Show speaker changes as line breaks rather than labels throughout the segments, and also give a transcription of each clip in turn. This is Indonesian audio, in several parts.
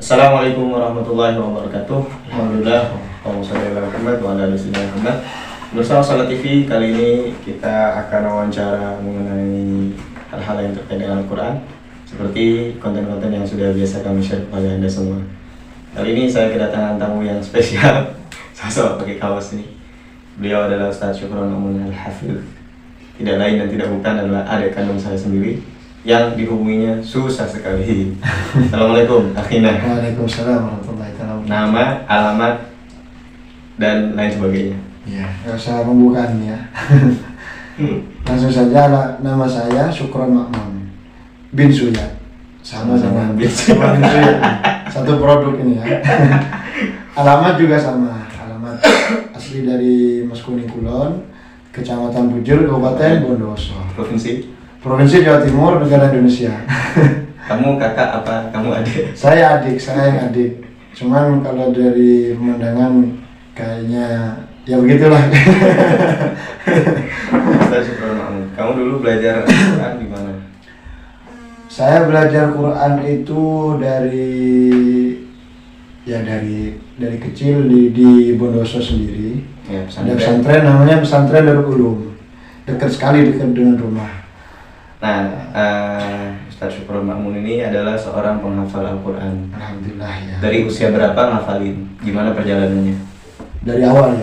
Assalamualaikum warahmatullahi wabarakatuh. Alhamdulillah. Bersama Salat TV, kali ini kita akan wawancara mengenai hal-hal yang terkait dengan Al-Quran, seperti konten-konten yang sudah biasa kami share kepada Anda semua. Kali ini saya kedatangan tamu yang spesial, sosok pakai kaos ini. Beliau adalah Ustaz Syukron Ma'mun Al-Hafidh. Tidak lain dan tidak bukan adalah adik kandung saya sendiri, yang dihubunginya susah sekali. Assalamualaikum, Akhina.
Waalaikumsalam warahmatullahi wabarakatuh.
Nama, alamat, dan lain sebagainya.
Ya, nggak usah pembukaan ya. Langsung saja lah, nama saya Syukron Ma'mun bin Suyat. Sama bin Suyat. Satu produk ini ya. Alamat juga sama. Alamat asli dari Mas Kuning Kulon, Kecamatan Bujur, Kabupaten Bondowoso. Provinsi Jawa Timur, negara Indonesia.
Kamu kakak apa kamu adik?
Saya yang adik. Cuman kalau dari pemandangan kayaknya ya begitulah.
Kamu dulu belajar Quran di mana?
Saya belajar Quran itu dari kecil di Bondowoso sendiri.
Ya,
ada pesantren namanya Pesantren Darul Ulum. Dekat dengan rumah.
Nah, Ustaz Syukron Ma'mun ini adalah seorang penghafal Al-Quran.
Alhamdulillah ya.
Dari usia berapa ngafalin? Gimana perjalanannya?
Dari awal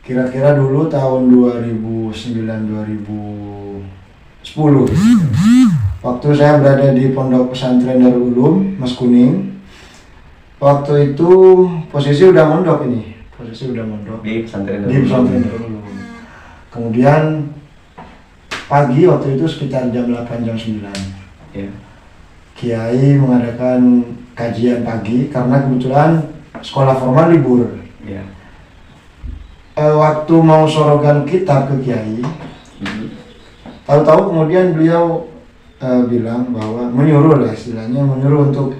kira-kira dulu tahun 2009-2010. Waktu saya berada di Pondok Pesantren Darul Ulum, Mas Kuning. Waktu itu posisi udah mondok
di pesantren
Darul Ulum. Kemudian pagi waktu itu sekitar jam 8 jam 9
ya.
Kiai mengadakan kajian pagi karena kebetulan sekolah formal libur
ya.
Waktu mau sorogan kitab ke Kiai, tahu-tahu kemudian beliau bilang bahwa menyuruh untuk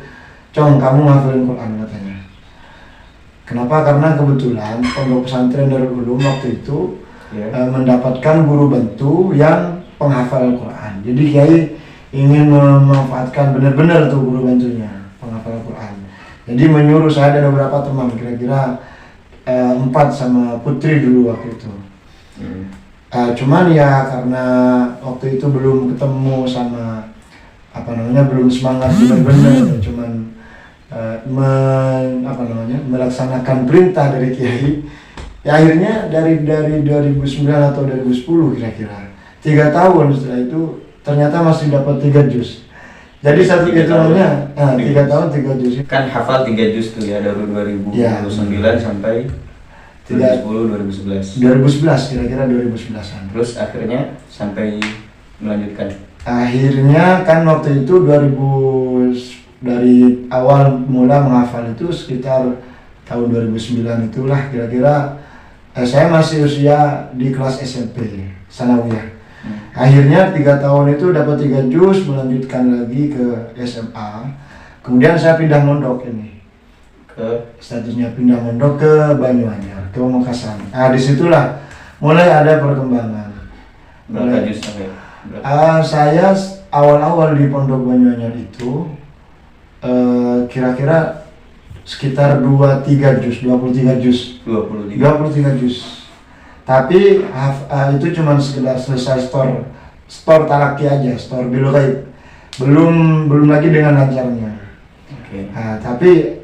Cong, kamu ngafalin Quran katanya. Kenapa? Karena kebetulan Pondok Pesantren Darul Ulum waktu itu mendapatkan guru bantu yang penghafal Al-Quran. Jadi Kiai ingin memanfaatkan benar-benar tuh guru bantunya penghafal Al-Quran. Jadi menyuruh saya dan beberapa teman, kira-kira 4 sama putri dulu waktu itu. Cuman ya karena waktu itu belum ketemu sama belum semangat benar-benar, cuman melaksanakan perintah dari Kiai. Ya akhirnya dari 2009 atau 2010 kira-kira 3 tahun setelah itu ternyata masih dapat 3 juz. Jadi satu hitungannya 3 tahun 3 juz.
Kan hafal 3 juz tuh ya dari 2009 sampai 2010 2011
kira-kira 2011an.
Terus akhirnya sampai melanjutkan. Akhirnya
kan waktu itu dari awal mula menghafal itu sekitar tahun 2009 itulah kira-kira saya masih usia di kelas SMP Sanawiyah. Akhirnya 3 tahun itu dapat 3 juz, melanjutkan lagi ke SMA. Kemudian saya pindah mondok ini. Statusnya pindah mondok ke Banyuanyar, ke Makassar. Disitulah mulai ada perkembangan.
Berapa juz sampai?
Saya awal-awal di pondok Banyuanyar itu kira-kira sekitar 23 juz. 23 juz. Tapi itu cuma sekedar selesai store talaki aja, store bil ghaib. Belum lagi dengan lancarnya. Tapi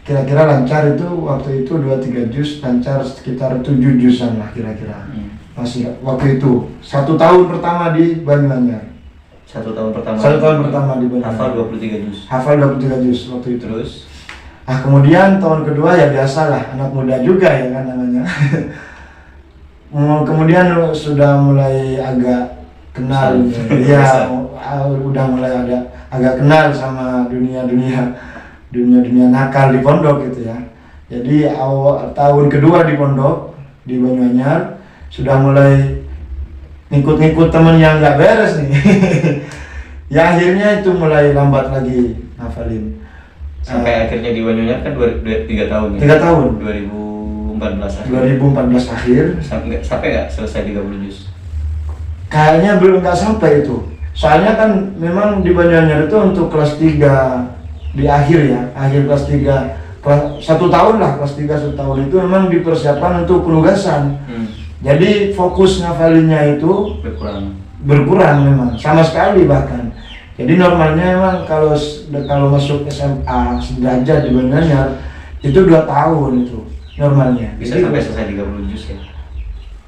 kira-kira lancar itu waktu itu 2-3 juz, lancar sekitar 7 juzan lah kira-kira. Masih waktu itu 1 tahun pertama di Banyuanyar.
1 tahun pertama
di Banyuanyar.
Hafal 23 juz.
Hafal 23 juz waktu itu.
Terus
kemudian tahun kedua ya biasalah, anak muda juga ya kan namanya. Kemudian sudah mulai agak kenal, udah mulai agak kenal sama dunia nakal di pondok gitu ya. Jadi tahun kedua di pondok di Banyuanyar sudah mulai ngikut temen yang nggak beres nih. Ya akhirnya itu mulai lambat lagi ngafalin.
Sampai akhirnya di Banyuanyar kan 3 tahun ya?
3 tahun
2014 akhir. Sampai nggak selesai 30 juz?
Kayaknya belum nggak sampai itu. Soalnya kan memang di Banyuanyar itu untuk kelas 3 di akhir ya, akhir kelas 3, kelas 1 tahun lah, kelas 3 1 tahun itu memang dipersiapkan untuk penugasan. Jadi fokus ngafalinnya itu berkurang memang, sama sekali bahkan. Jadi normalnya memang kalau masuk SMA sederajat di Banyuanyar itu 2 tahun itu normalnya.
Bisa
jadi,
sampai selesai 30 juz ya?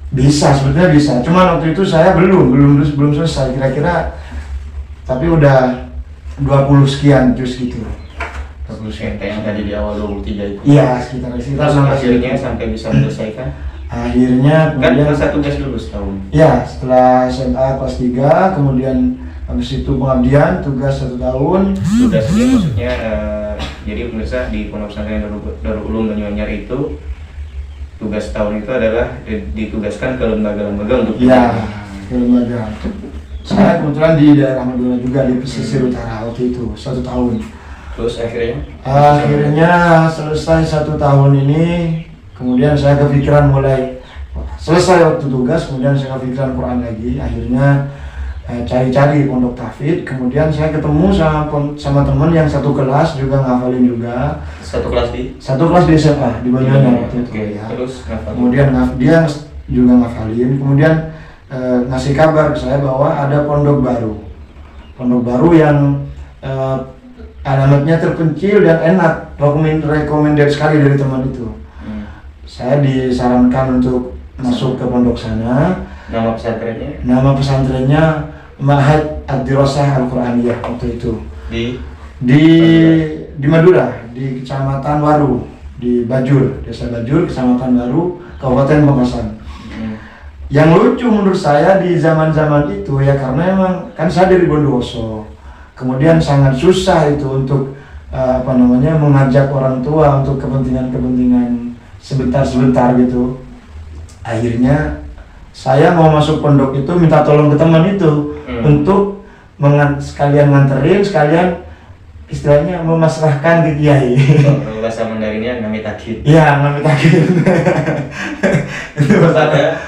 Bisa, sebetulnya bisa. Cuman waktu itu saya belum selesai kira-kira, tapi udah 20 sekian juz gitu.
20 sekian yang tadi di awal 23 itu.
Iya, sekitar
akhirnya sampai bisa menyelesaikan.
Akhirnya
Kan
kemudian
masa tugas dulu setahun.
ya, setelah SMA kelas 3, kemudian habis itu pengabdian, tugas 1 tahun.
Tugas ini maksudnya jadi pemirsa di Pondok Pesantren Darul Ulum Banyuanyar itu tugas tahun itu adalah ditugaskan ke lembaga-lembaga untuk
ya, ke lembaga. Saya kebetulan di daerah Madura juga di pesisir utara waktu itu 1 tahun.
Terus
akhirnya selesai 1 tahun ini, kemudian saya kepikiran mulai selesai waktu tugas, kemudian saya kepikiran Quran lagi. Akhirnya cari-cari pondok tahfidz, kemudian saya ketemu sama teman yang satu kelas juga ngafalin juga.
Satu kelas di
SMA di Banyuanyar waktu itu. Ya.
Terus
Kemudian dia juga ngafalin, kemudian ngasih kabar ke saya bahwa ada pondok baru yang alamatnya terpencil dan enak, recommended sekali dari teman itu. Saya disarankan untuk masuk ke pondok sana.
Nama pesantrennya?
Nama pesantrennya Ma'had Ad-Dirasah Al-Quraniyah waktu itu. Di Madura, di Kecamatan Waru, di Bajur, Desa Bajur, Kecamatan Waru, Kabupaten Pamekasan. Yang lucu menurut saya di zaman-zaman itu ya, karena emang kan saya dari Bondowoso, kemudian sangat susah itu untuk mengajak orang tua untuk kepentingan sebentar gitu. Akhirnya saya mau masuk pondok itu minta tolong ke teman itu untuk sekalian nganterin, sekalian istilahnya memasrahkan ke kiai.
Kalau bahasa Mandarinnya ngamitakin.
Iya, ngamitakin. Itu kepada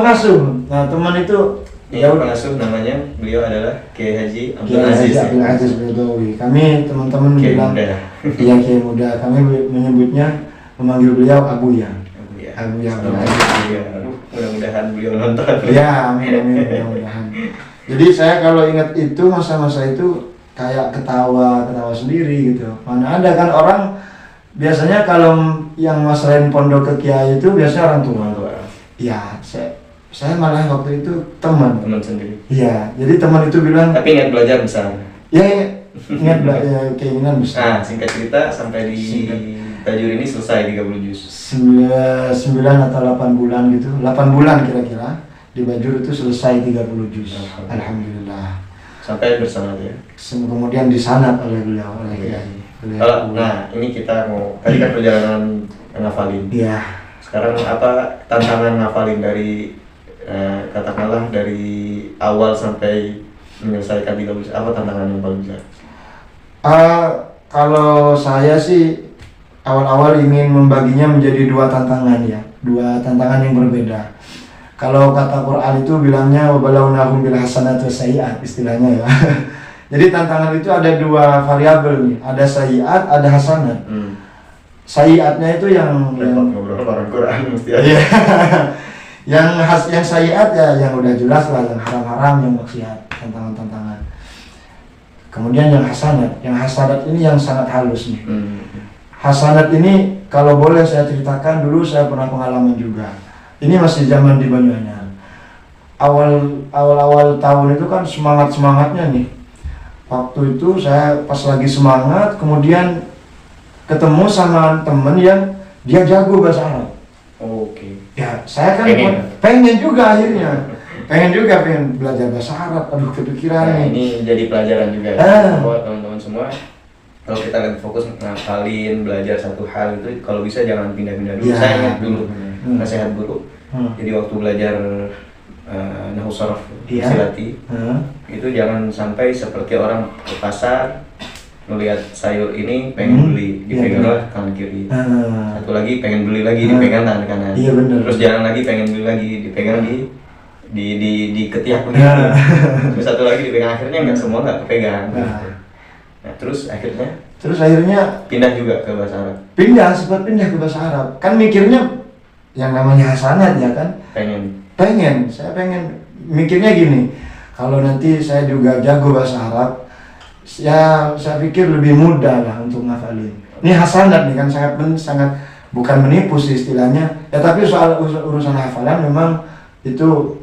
pengasuh. Nah, teman itu
pengasuh namanya, beliau adalah Kiai Haji Abdul Aziz
Badawi. Kami teman-teman bilang iya Kiai Muda. Kami menyebutnya, memanggil beliau Abu Ya Abdul Aziz.
Mudah-mudahan beliau nonton.
Iya, amin mudah-mudahan. Jadi saya kalau ingat itu masa-masa itu kayak ketawa sendiri gitu. Mana ada kan orang biasanya kalau yang masalahin pondok ke kiai itu biasanya orang tua. Iya, saya malah waktu itu teman
sendiri.
Iya, jadi teman itu bilang.
Tapi ingat belajar besar.
Iya, ingat belajar, keinginan besar.
Nah, singkat cerita sampai di Bajur ini selesai 30 juz.
9 atau 8 bulan gitu, 8 bulan kira-kira di Bajur itu selesai 30 juz. Alhamdulillah.
Sampai bersanad ya.
Kemudian disanad oleh beliau.
Nah, ini kita mau tadi kan perjalanan ngafalin.
Iya.
Sekarang apa tantangan ngafalin dari katakanlah dari awal sampai menyelesaikan 30 juz, apa tantangan yang paling besar?
Kalau saya sih awal-awal ingin membaginya menjadi 2 tantangan ya, 2 tantangan yang berbeda. Kalau kata Quran itu bilangnya wabalawnahum bil hasanati wasayyi'at istilahnya ya. Jadi tantangan itu ada 2 variabel nih, ada sayyi'at, ada hasanat. Sayyi'atnya itu yang
ngobrol orang Quran mesti
ada. yang sayyi'at ya yang udah jelas lah, yang haram-haram, yang maksiat, tantangan-tantangan. Kemudian yang hasanat ini yang sangat halus nih. Hasanat ini kalau boleh saya ceritakan, dulu saya pernah pengalaman juga. Ini masih zaman di Banyuanyar. Awal tahun itu kan semangatnya nih. Waktu itu saya pas lagi semangat, kemudian ketemu sama temen yang dia jago bahasa Arab.
Oke.
Ya, saya kan pengen juga akhirnya. Pengen belajar bahasa Arab. Aduh, kepikiran nih.
Ini jadi pelajaran juga buat teman-teman semua. Kalau kita lagi fokus ngafalin, belajar satu hal itu, kalau bisa jangan pindah-pindah dulu. Saya ingat dulu nasihat guru. Jadi waktu belajar nahwu sharaf silati, itu jangan sampai seperti orang ke pasar melihat sayur ini pengen beli, dipeganglah tangan kiri. Satu lagi pengen beli lagi, dipegang tangan kanan.
Iya, bener.
Terus jalan lagi pengen beli lagi, dipegang di ketiak begitu. Terus satu lagi dipegang, akhirnya semua nggak kepegang. Nah, terus akhirnya
Terus akhirnya
Pindah juga ke bahasa Arab.
sempat pindah ke bahasa Arab. Kan mikirnya yang namanya hasanat ya kan. Saya pengen mikirnya gini, kalau nanti saya juga jago bahasa Arab, ya saya pikir lebih mudah lah untuk ngafalin. Ini hasanat nih kan, sangat bukan menipu sih istilahnya. Ya tapi soal urusan hafalan memang itu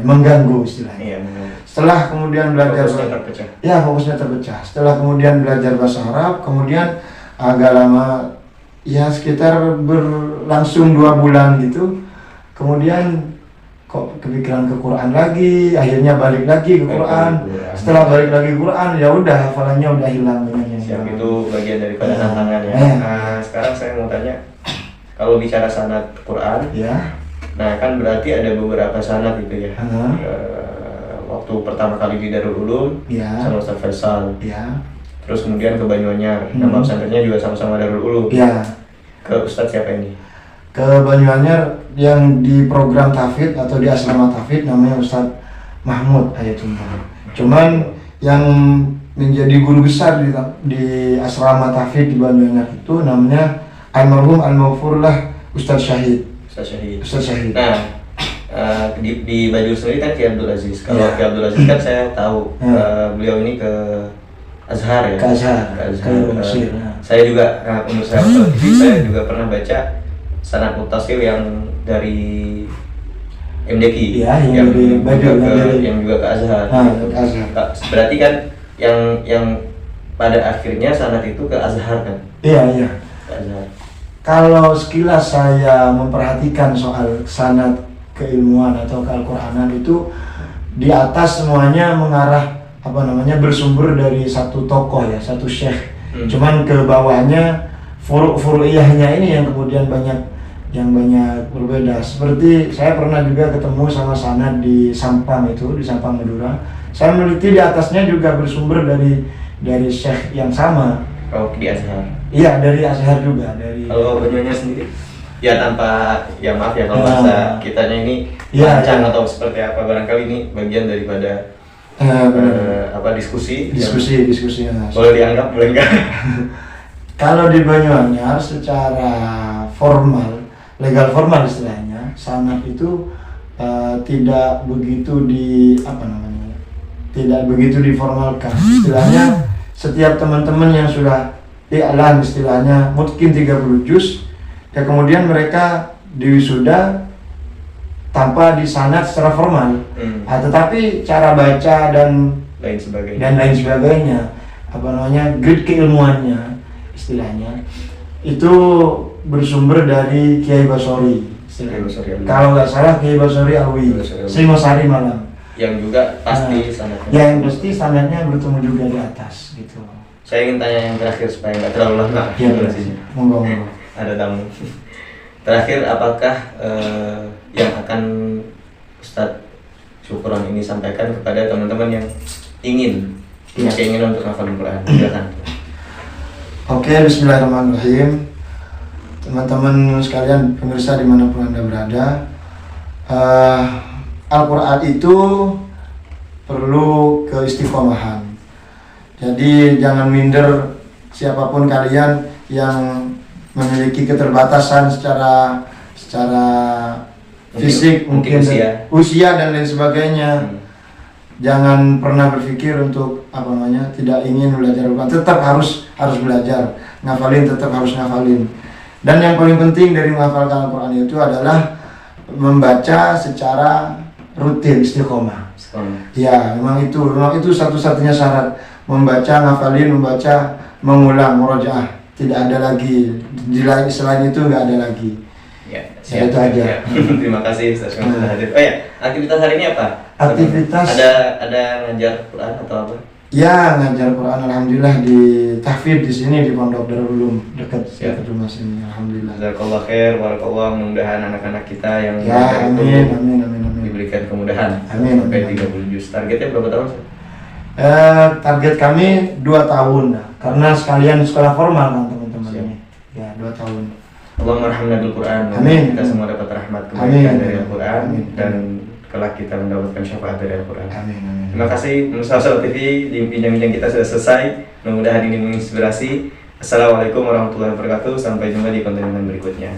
mengganggu istilahnya.
Iya,
Setelah kemudian belajar fokusnya terpecah. Setelah kemudian belajar bahasa Arab, kemudian agak lama, ya sekitar berlangsung 2 bulan gitu. Kemudian kok kepikiran ke Quran lagi, akhirnya balik lagi ke Quran. Setelah balik lagi ke Quran, ya udah hafalannya udah hilang.
Siap, itu bagian daripada tantangan ya. Nah, sekarang saya mau tanya, kalau bicara sanad Quran,
ya.
Nah kan berarti ada beberapa sanad gitu ya. Waktu pertama kali di Darul Ulum sama Ustaz Faisal. Terus kemudian ke Banyuanyar, nama pesantrennya juga sama-sama Darul Ulum. Ke Ustaz siapa ini?
Ke Banyuanyar yang di program Tahfidz atau di asrama Tahfidz namanya Ustaz Mahmud Ayatullah. Cuman yang menjadi guru besar di asrama Tahfidz di Banyuanyar itu namanya almarhum al-maghfurlah Ustaz Syahid. Nah, di Bajul sendiri kan Ki Abdul Aziz. Kalau Ki Abdul Aziz kan saya tahu beliau ini ke Azhar ya. Ke Azhar.
Saya juga untuk saya juga pernah baca sanad muttasil yang dari MDQ, yang juga ke Azhar. Berarti kan yang pada akhirnya sanad itu ke Azhar kan?
Iya.
Ke Azhar.
Kalau sekilas saya memperhatikan soal sanad keilmuan atau ke-Al-Quranan itu di atas semuanya mengarah bersumber dari satu tokoh ya, satu syekh. Cuman ke bawahnya furu'iyahnya ini yang kemudian banyak berbeda. Seperti saya pernah juga ketemu sama sanad di Sampang Madura. Saya meneliti di atasnya juga bersumber dari syekh yang sama.
Oh, di Azhar.
Iya, dari Azhar juga.
Kalau Banyuanyar sendiri? Ya tanpa, ya maaf ya kalau bahasa kitanya ini lancang atau seperti apa, barangkali ini bagian daripada diskusi. Boleh dianggap, boleh enggak?
Kalau di Banyuanyar secara legal formal istilahnya, sanad itu tidak begitu diformalkan. Istilahnya setiap teman-teman yang sudah i'lan istilahnya mungkin 30 juz, ya kemudian mereka diwisuda tanpa disanad secara formal. Tetapi cara baca dan lain sebagainya, grade keilmuannya istilahnya itu bersumber dari Kiai Basori. Kalau nggak salah Kiai Basori Alwi, Singosari Malang.
Yang juga pasti sanadnya.
Yang pasti sanadnya bertemu juga di atas gitu.
Saya ingin tanya yang terakhir supaya nggak terlalu lama.
Monggo.
Ada tamu. Terakhir, apakah yang akan Ustadz Syukron ini sampaikan kepada teman-teman yang punya keinginan untuk hafal Al-Quran? Silakan.
Oke, bismillahirrahmanirrahim. Teman-teman sekalian pemirsa dimanapun Anda berada, Al-Quran itu perlu keistiqomahan. Jadi jangan minder, siapapun kalian yang memiliki keterbatasan secara fisik, mungkin usia dan lain sebagainya. Jangan pernah berpikir untuk tidak ingin belajar Al-Quran. Tetap harus belajar, ngafalin tetap harus ngafalin. Dan yang paling penting dari menghafalkan Al-Quran itu adalah membaca secara rutin, istiqomah. Ya, memang itu satu-satunya syarat. Ngafalin, mengulang, murojaah. Tidak ada lagi. Selain itu nggak ada lagi.
Ya,
itu aja.
Terima kasih Ustaz sudah hadir. Oh ya, aktivitas hari ini apa?
Aktivitas
ada ngajar Quran atau apa?
Ya, ngajar Quran alhamdulillah di Tahfidz di sini di Pondok Darul Ulum dekat rumah sini, alhamdulillah.
Jazakallah khair, barakallah, mudah-mudahan anak-anak kita yang
amin.
diberikan kemudahan.
Amin.
Sampai 30 juz. Targetnya berapa tahun?
Target kami 2 tahun, karena sekalian sekolah formal kan teman-teman ini. Ya, 2 tahun.
Allahumma rahmna bil Quran.
Amin.
Kita semua dapat rahmat kebaikan dari Al-Quran dan kelak kita mendapatkan syafaat dari Al-Quran.
Amin, amin.
Terima kasih pemirsa Salat TV, di bincang-bincang kita sudah selesai. Mudah-mudahan ini menginspirasi. Assalamualaikum warahmatullahi wabarakatuh. Sampai jumpa di konten berikutnya.